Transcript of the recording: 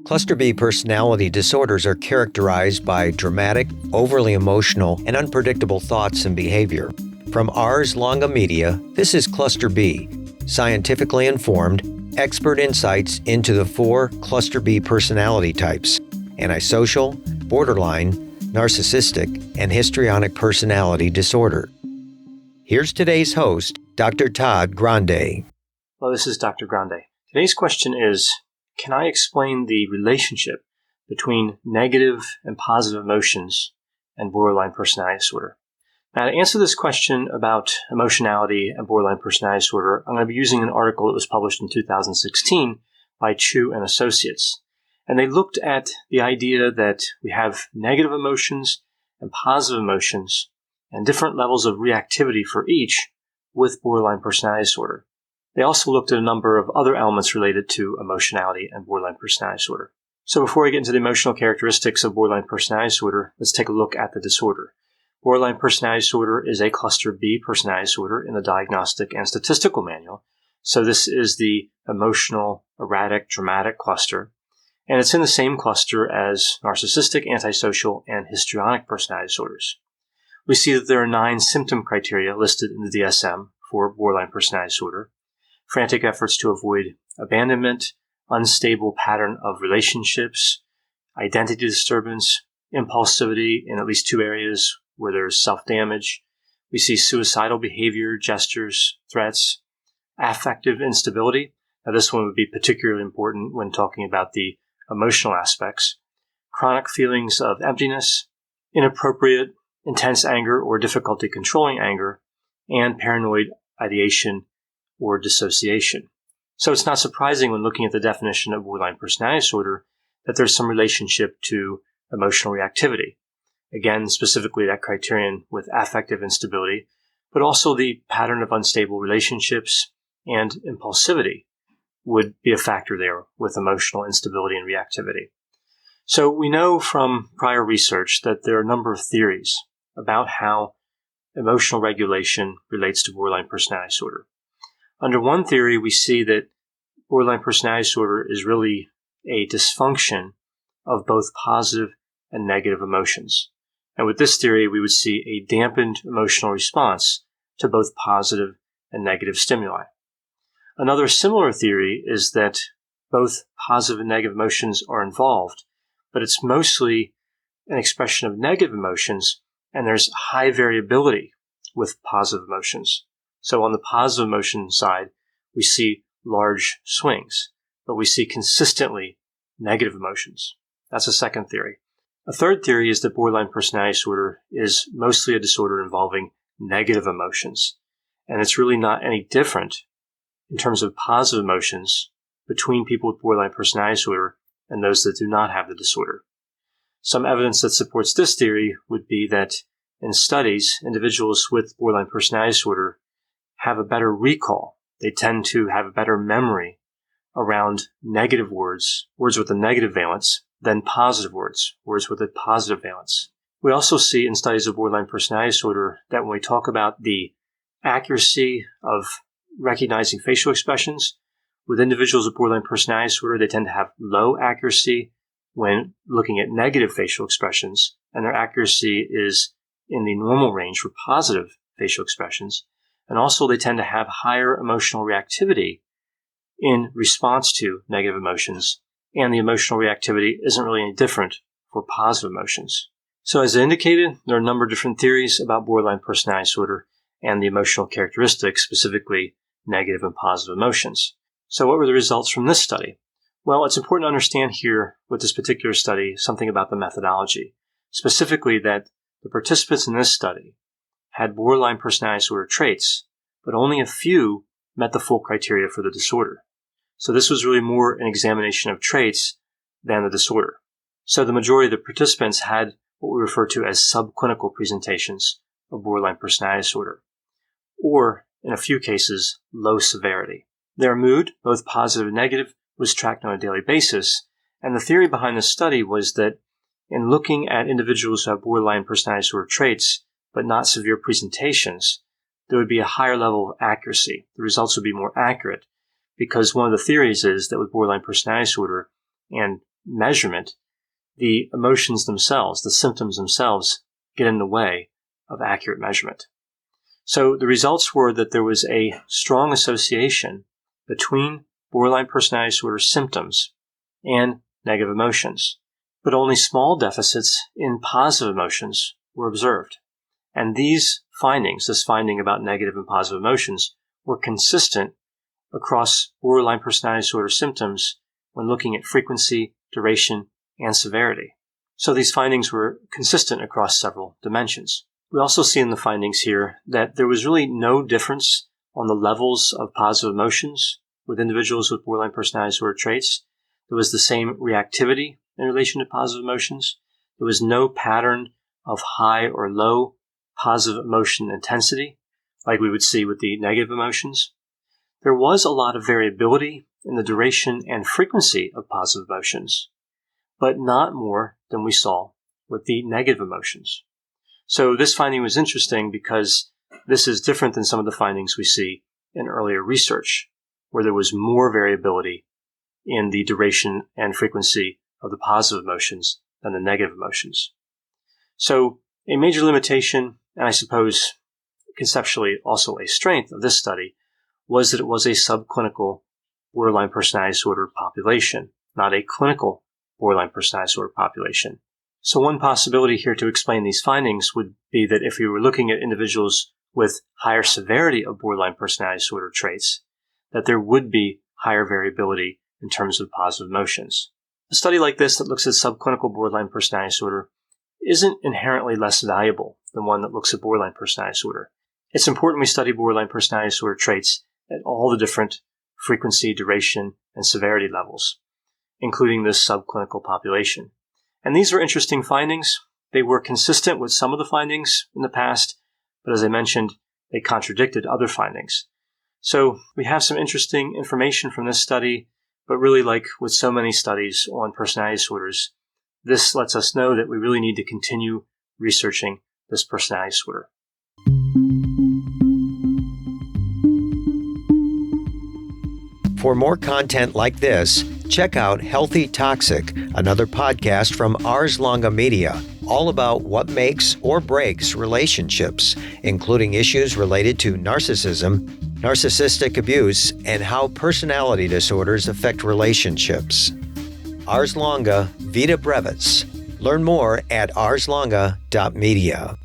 Cluster B personality disorders are characterized by dramatic, overly emotional, and unpredictable thoughts and behavior. From Ars Longa Media, this is Cluster B, scientifically informed, expert insights into the 4 Cluster B personality types: antisocial, borderline, narcissistic, and histrionic personality disorder. Here's today's host, Dr. Todd Grande. Hello, this is Dr. Grande. Today's question is, can I explain the relationship between negative and positive emotions and borderline personality disorder? Now, to answer this question about emotionality and borderline personality disorder, I'm going to be using an article that was published in 2016 by Chu and Associates. And they looked at the idea that we have negative emotions and positive emotions and different levels of reactivity for each with borderline personality disorder. They also looked at a number of other elements related to emotionality and borderline personality disorder. So before we get into the emotional characteristics of borderline personality disorder, let's take a look at the disorder. Borderline personality disorder is a cluster B personality disorder in the Diagnostic and Statistical Manual. So this is the emotional, erratic, dramatic cluster. And it's in the same cluster as narcissistic, antisocial, and histrionic personality disorders. We see that there are 9 symptom criteria listed in the DSM for borderline personality disorder: frantic efforts to avoid abandonment, unstable pattern of relationships, identity disturbance, impulsivity in at least 2 areas where there's self-damage. We see suicidal behavior, gestures, threats, affective instability. Now, this one would be particularly important when talking about the emotional aspects. Chronic feelings of emptiness, inappropriate, intense anger or difficulty controlling anger, and paranoid ideation or dissociation. So it's not surprising when looking at the definition of borderline personality disorder that there's some relationship to emotional reactivity. Again, specifically that criterion with affective instability, but also the pattern of unstable relationships and impulsivity would be a factor there with emotional instability and reactivity. So we know from prior research that there are a number of theories about how emotional regulation relates to borderline personality disorder. Under one theory, we see that borderline personality disorder is really a dysfunction of both positive and negative emotions. And with this theory, we would see a dampened emotional response to both positive and negative stimuli. Another similar theory is that both positive and negative emotions are involved, but it's mostly an expression of negative emotions, and there's high variability with positive emotions. So on the positive emotion side, we see large swings, but we see consistently negative emotions. That's a second theory. A third theory is that borderline personality disorder is mostly a disorder involving negative emotions, and it's really not any different in terms of positive emotions between people with borderline personality disorder and those that do not have the disorder. Some evidence that supports this theory would be that in studies, individuals with borderline personality disorder have a better recall. They tend to have a better memory around negative words with a negative valence, than positive words with a positive valence. We also see in studies of borderline personality disorder that when we talk about the accuracy of recognizing facial expressions, with individuals with borderline personality disorder, they tend to have low accuracy when looking at negative facial expressions, and their accuracy is in the normal range for positive facial expressions. And also they tend to have higher emotional reactivity in response to negative emotions, and the emotional reactivity isn't really any different for positive emotions. So as I indicated, there are a number of different theories about borderline personality disorder and the emotional characteristics, specifically negative and positive emotions. So what were the results from this study? Well, it's important to understand here with this particular study something about the methodology, specifically that the participants in this study had borderline personality disorder traits, but only a few met the full criteria for the disorder. So this was really more an examination of traits than the disorder. So the majority of the participants had what we refer to as subclinical presentations of borderline personality disorder, or in a few cases, low severity. Their mood, both positive and negative, was tracked on a daily basis, and the theory behind this study was that in looking at individuals who have borderline personality disorder traits, but not severe presentations, there would be a higher level of accuracy. The results would be more accurate, because one of the theories is that with borderline personality disorder, and measurement, the emotions themselves, the symptoms themselves, get in the way of accurate measurement. So the results were that there was a strong association between borderline personality disorder symptoms and negative emotions, but only small deficits in positive emotions were observed. And these findings, this finding about negative and positive emotions, were consistent across borderline personality disorder symptoms when looking at frequency, duration, and severity. So these findings were consistent across several dimensions. We also see in the findings here that there was really no difference on the levels of positive emotions with individuals with borderline personality disorder traits. There was the same reactivity in relation to positive emotions. There was no pattern of high or low positive emotion intensity like we would see with the negative emotions. There was a lot of variability in the duration and frequency of positive emotions, but not more than we saw with the negative emotions. So this finding was interesting because this is different than some of the findings we see in earlier research, where there was more variability in the duration and frequency of the positive emotions than the negative emotions. So a major limitation, and I suppose conceptually also a strength of this study, was that it was a subclinical borderline personality disorder population, not a clinical borderline personality disorder population. So one possibility here to explain these findings would be that if we were looking at individuals with higher severity of borderline personality disorder traits, that there would be higher variability in terms of positive emotions. A study like this that looks at subclinical borderline personality disorder isn't inherently less valuable than one that looks at borderline personality disorder. It's important we study borderline personality disorder traits at all the different frequency, duration, and severity levels, including this subclinical population. And these were interesting findings. They were consistent with some of the findings in the past, but as I mentioned, they contradicted other findings. So we have some interesting information from this study, but really, like with so many studies on personality disorders, this lets us know that we really need to continue researching this personality disorder. For more content like this, check out Healthy Toxic, another podcast from Ars Longa Media, all about what makes or breaks relationships, including issues related to narcissism, narcissistic abuse, and how personality disorders affect relationships. Ars Longa Vita Brevis. Learn more at arslonga.media.